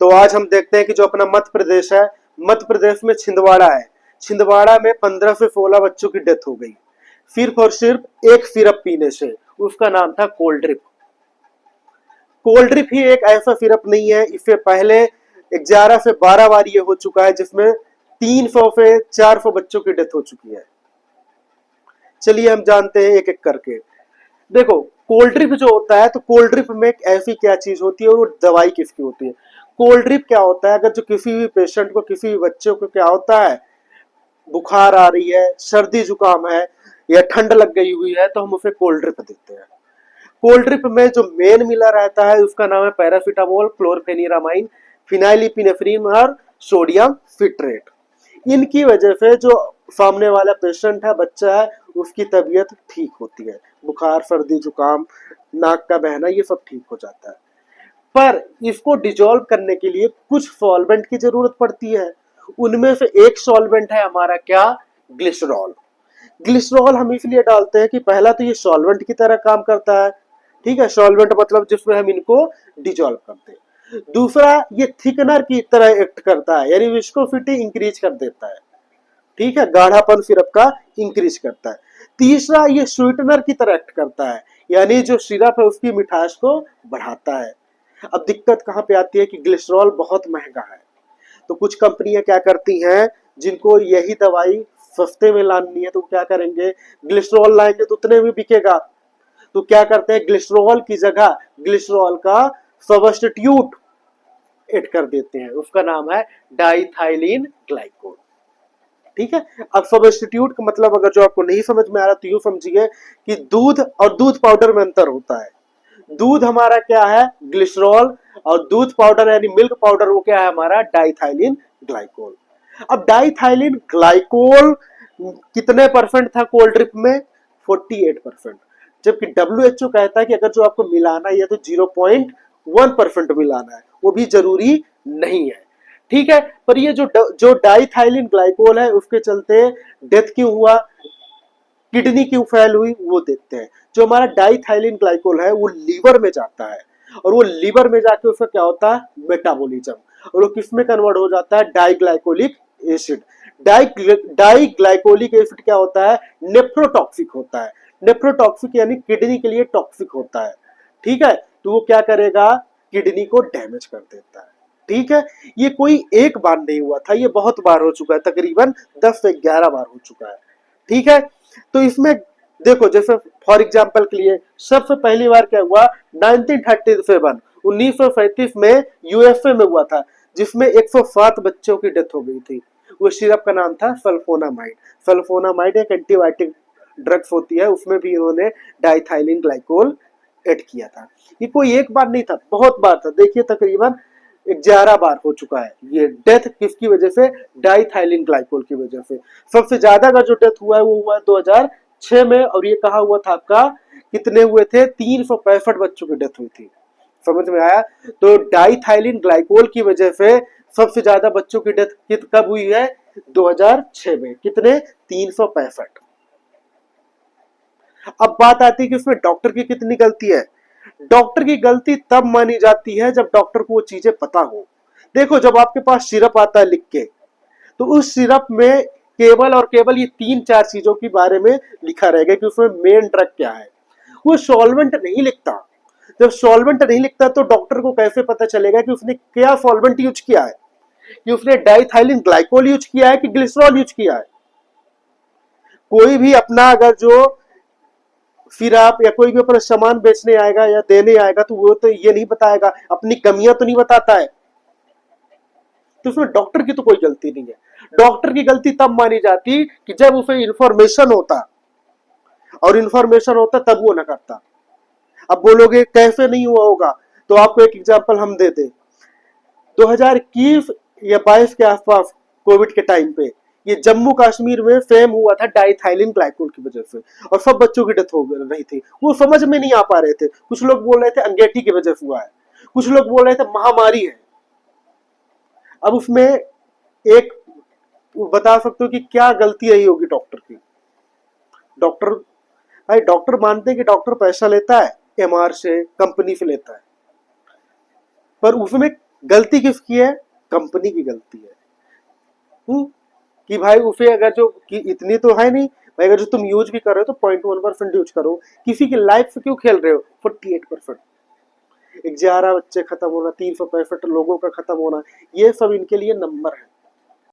तो आज हम देखते हैं कि जो अपना मध्य प्रदेश है, मध्य प्रदेश में छिंदवाड़ा है। छिंदवाड़ा में 15 से 16 बच्चों की डेथ हो गई, सिर्फ और सिर्फ एक सिरप पीने से। उसका नाम था कोल्ड ड्रिप। कोल्ड ड्रिप ही एक ऐसा सिरप नहीं है, इससे पहले 11 से 12 बार ये हो चुका है, जिसमें 300 से 400 बच्चों की डेथ हो चुकी है। चलिए हम जानते हैं एक एक करके। देखो, कोल्ड ड्रिप जो होता है, तो कोल्ड ड्रिप में एक ऐसी क्या चीज होती है और वो दवाई किसकी होती है? कोल्ड ड्रिप क्या होता है? अगर जो किसी भी पेशेंट को, किसी भी बच्चे को क्या होता है, बुखार आ रही है, सर्दी जुकाम है या ठंड लग गई हुई है, तो हम उसे कोल्ड ड्रिप देते हैं। कोल्ड ड्रिप में जो मेन मिला रहता है उसका नाम है पैरासीटामोल, क्लोरफेनिरामाइन, फिनाइलिपिनेफ्रीन और सोडियम सिट्रेट। इनकी वजह से जो सामने वाला पेशेंट है, बच्चा है, उसकी तबीयत ठीक होती है। बुखार, सर्दी जुकाम, नाक का बहना, ये सब ठीक हो जाता है। पर इसको डिजोल्व करने के लिए कुछ सॉल्वेंट की जरूरत पड़ती है। उनमें से एक सॉल्वेंट है हमारा क्या? ग्लिसरॉल। ग्लिसरॉल हम इसलिए डालते हैं कि पहला तो ये सॉल्वेंट की तरह काम करता है, ठीक है, सॉल्वेंट मतलब जिसमें हम इनको डिजोल्व करते हैं। दूसरा, ये थिकनर की तरह एक्ट करता है, यानी विस्कोसिटी इंक्रीज कर देता है, ठीक है, गाढ़ापन सिरप का इंक्रीज करता है। तीसरा, ये स्वीटनर की तरह एक्ट करता है, यानी जो सिरप है उसकी मिठास को बढ़ाता है। अब दिक्कत कहां पे आती है कि ग्लिसरॉल बहुत महंगा है, तो कुछ कंपनियां क्या करती हैं, जिनको यही दवाई सस्ते में लानी है, तो क्या करेंगे, ग्लिसरॉल लाएंगे तो उतने में बिकेगा, तो क्या करते हैं, ग्लिसरॉल की जगह ग्लिसरॉल का सब्स्टिट्यूट ऐड कर देते हैं, उसका नाम है डाइथाइलिन ग्लाइकोल। ठीक है। अब सब्स्टिट्यूट का मतलब अगर जो आपको नहीं समझ में आ रहा तो यूं समझिए कि दूध और दूध पाउडर में अंतर होता है। दूध हमारा क्या है? ग्लिसरॉल, और दूध पाउडर यानी मिल्क पाउडर वो क्या है हमारा? Diethylene glycol. अब डाइथाइलिन ग्लाइकोल कितने परसेंट था कोल्ड ड्रिप में? 48%। जबकि डब्ल्यूएचओ कहता है कि अगर जो आपको मिलाना है तो 0.1% मिलाना है, वो भी जरूरी नहीं है, ठीक है। पर ये जो डाइथाइलिन ग्लाइकोल है उसके चलते डेथ क्यों हुआ, किडनी क्यों फेल हुई, वो देखते हैं। जो हमारा डाइथाइलिन ग्लाइकोल है वो लीवर में जाता है, और वो लीवर में जाके उसका क्या होता है? मेटाबॉलिज्म, और वो किस में कन्वर्ट हो जाता है? डाइग्लाइकोलिक एसिड। डाइग्लाइकोलिक एसिड क्या होता है? नेफ्रोटॉक्सिक होता है। नेफ्रोटॉक्सिक यानी किडनी के लिए टॉक्सिक होता है, ठीक है। तो वो क्या करेगा? किडनी को डैमेज कर देता है, ठीक है। ये कोई एक बार नहीं हुआ था, ये बहुत बार हो चुका है, तकरीबन 10 से 11 बार हो चुका है, ठीक है। तो इसमें देखो, जैसे फॉर एग्जांपल के लिए सबसे पहली बार क्या हुआ? 1937 में यूएसए में हुआ था, जिसमें 107 बच्चों की डेथ हो गई थी। वो सिरप का नाम था सल्फोनामाइड। सल्फोनामाइड एक एंटीबायोटिक ड्रग्स होती है, उसमें भी इन्होंने डाइथाइलिन ग्लाइकोल ऐड किया था। ये कोई एक बार नहीं था, बहुत बार था। देखिए तकरीबन 11 बार हो चुका है ये डेथ। किसकी वजह से? डाइथाइलिन ग्लाइकोल की वजह से। सबसे ज्यादा का जो डेथ हुआ है वो हुआ 2006 में, और ये कहा हुआ था आपका, कितने हुए थे? 365 बच्चों की डेथ हुई थी। समझ में आया? तो डाइथाइलिन ग्लाइकोल की वजह से सबसे ज्यादा बच्चों की डेथ कब हुई है? 2006 में। कितने? 365। अब बात आती है कि उसमें डॉक्टर की कितनी गलती है। डॉक्टर की गलती तब मानी जाती है जब डॉक्टर को वो चीजें पता हो। देखो, जब आपके पास सिरप आता है लिख के, तो उस सिरप में केवल और केवल ये 3-4 चीजों के बारे में लिखा रहेगा कि उसमें मेन ड्रग क्या है। वो सॉल्वेंट नहीं लिखता। जब सॉल्वेंट नहीं लिखता तो डॉक्टर को कैसे पता चलेगा कि उसने क्या सॉल्वेंट यूज किया है, कि उसने डाइथाइलिन ग्लाइकोल यूज किया है कि ग्लिसरॉल यूज किया है। कोई भी अपना अगर जो फिर आप या कोई भी अपना सामान बेचने आएगा या देने आएगा तो वो तो ये नहीं बताएगा, अपनी कमियां तो नहीं बताता है। तो उसमें डॉक्टर की तो कोई गलती नहीं है। डॉक्टर की गलती तब मानी जाती कि जब उसे इंफॉर्मेशन होता, और इंफॉर्मेशन होता तब वो ना करता। अब बोलोगे कैसे नहीं हुआ होगा, तो आपको एक एग्जांपल हम दे दें। 2021 या 22 के आसपास कोविड के टाइम पे ये जम्मू कश्मीर में फेम हुआ था डाइथाइलिन ग्लाइकोल की वजह से, और सब बच्चों की डेथ हो रही थी। वो समझ में नहीं आ पा रहे थे। कुछ लोग बोल रहे थे अंगेठी की वजह से हुआ है, कुछ लोग बोल रहे थे महामारी है। अब उसमें एक बता सकते हो कि क्या गलती रही होगी डॉक्टर की? डॉक्टर, भाई डॉक्टर मानते हैं कि डॉक्टर पैसा लेता है, एमआर से, कंपनी से लेता है, पर उसमें गलती किसकी है? कंपनी की गलती है। कि भाई उसे अगर जो कि इतनी तो है नहीं भाई, अगर जो तुम यूज भी कर रहे हो तो 0.1% यूज करो, किसी की लाइफ से क्यों खेल रहे हो? 48%, 11 बच्चे खत्म होना, 365 लोगों का खत्म होना, ये सब इनके लिए नंबर है।